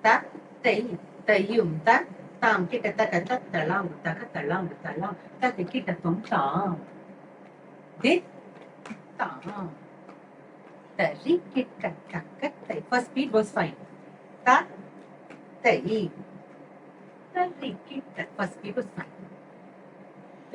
ta, tai, tayum ta, tam kita taka ta, talam talam, ta kita tum tam. Dit, tam. Tari kita taka tai. First beat was fine. Ta, tai. Tari kita. First beat was fine.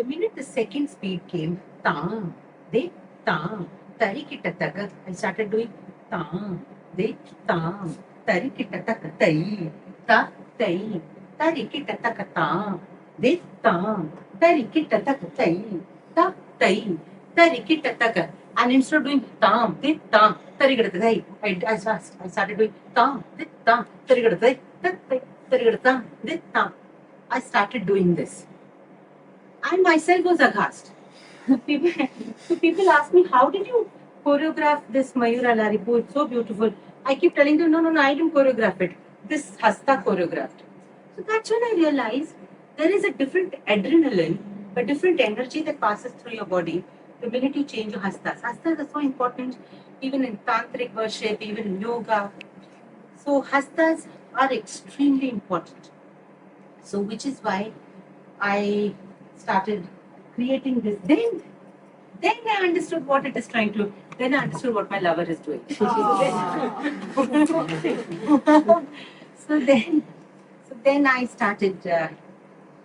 The minute the second speed came, tam, de, tam, tari kita taka, I started doing tam, de, tam, tari kita taka tai, ta, tai, tari kita taka tam, de, tam, tari kita taka tai, ta, tai, tari kita taka. And instead of doing tam, de, tam, tari kita tai, I started doing tam, de, tam, tari kita tai, ta, tai, tari kita tam, de, tam. I started doing this. I myself was aghast. People ask me, how did you choreograph this Mayura Alarippu? It's so beautiful. I keep telling them, no, I didn't choreograph it. This Hasta choreographed. So that's when I realized there is a different adrenaline, a different energy that passes through your body the minute you change your Hastas. Hastas are so important even in tantric worship, even in yoga. So Hastas are extremely important. So which is why I started creating this. Then I understood what it is trying to. Then I understood what my lover is doing. So then I started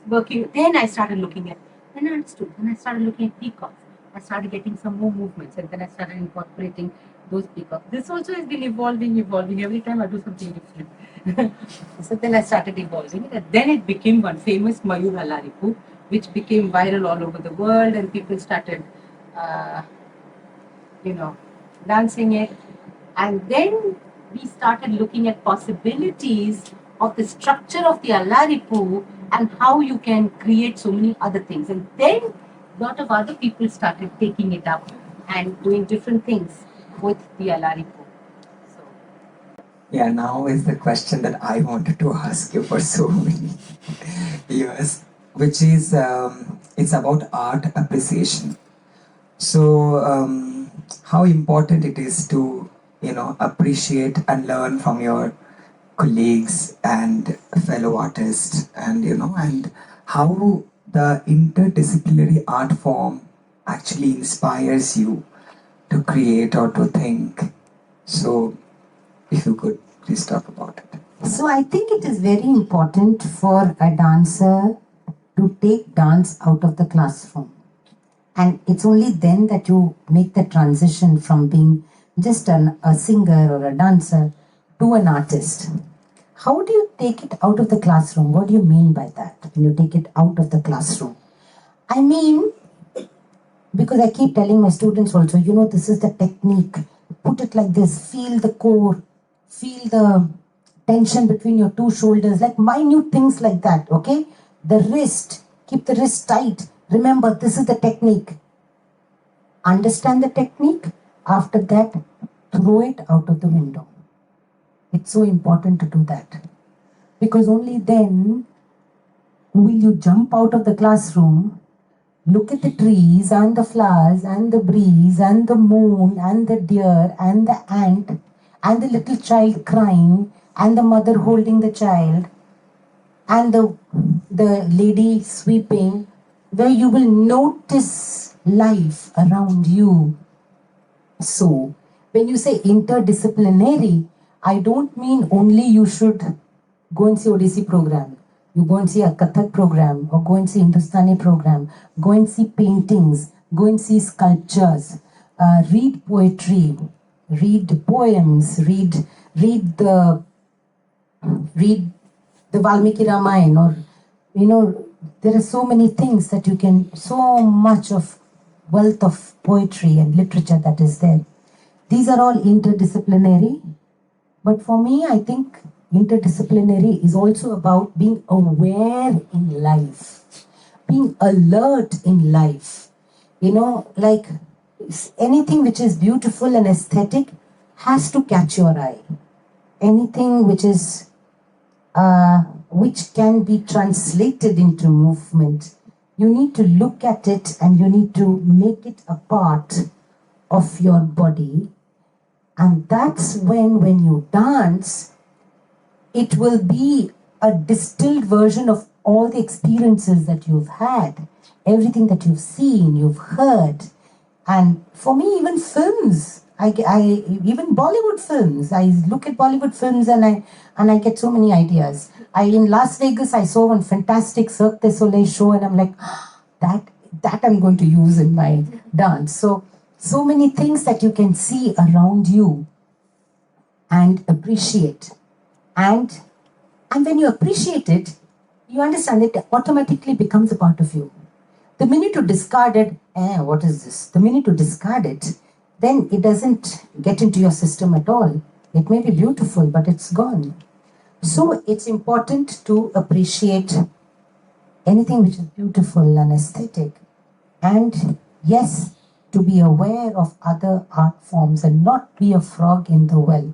working. Then I started looking at. Then I understood. Then I started looking at peacocks. I started getting some more movements, and then I started incorporating those peacocks. This also has been evolving. Every time I do something different. So then I started evolving it, and then it became one famous Mayura Alarippu, which became viral all over the world, and people started, dancing it. And then we started looking at possibilities of the structure of the Alarippu and how you can create so many other things. And then a lot of other people started taking it up and doing different things with the Alarippu. Yeah, now is the question that I wanted to ask you for so many years, which is it's about art appreciation. So how important it is to appreciate and learn from your colleagues and fellow artists, and and how the interdisciplinary art form actually inspires you to create or to think. So if you could please talk about it. So I think it is very important for a dancer to take dance out of the classroom. And it's only then that you make the transition from being just a singer or a dancer to an artist. How do you take it out of the classroom? What do you mean by that when you take it out of the classroom? I mean, because I keep telling my students also, this is the technique. Put it like this, feel the core, feel the tension between your two shoulders, like minute things like that, okay? The wrist, keep the wrist tight. Remember, this is the technique. Understand the technique. After that, throw it out of the window. It's so important to do that. Because only then will you jump out of the classroom, look at the trees and the flowers and the breeze and the moon and the deer and the ant and the little child crying and the mother holding the child and the lady sweeping, where you will notice life around you. So, when you say interdisciplinary, I don't mean only you should go and see Odissi program. You go and see a Kathak program, or go and see Hindustani program, go and see paintings, go and see sculptures, read poetry, read poems, read the Valmiki Ramayana, or there are so many things that you can, so much of wealth of poetry and literature that is there. These are all interdisciplinary, but for me, I think interdisciplinary is also about being aware in life, being alert in life. Like anything which is beautiful and aesthetic has to catch your eye. Anything which is which can be translated into movement, you need to look at it and you need to make it a part of your body. And that's when you dance, it will be a distilled version of all the experiences that you've had, everything that you've seen, you've heard. And for me, even films, even Bollywood films, I look at Bollywood films and I get so many ideas. In Las Vegas, I saw one fantastic Cirque du Soleil show, and I'm like, that I'm going to use in my dance. So many things that you can see around you and appreciate. And when you appreciate it, you understand it automatically becomes a part of you. The minute you discard it, what is this? The minute you discard it, then it doesn't get into your system at all. It may be beautiful, but it's gone. So it's important to appreciate anything which is beautiful and aesthetic. And yes, to be aware of other art forms and not be a frog in the well.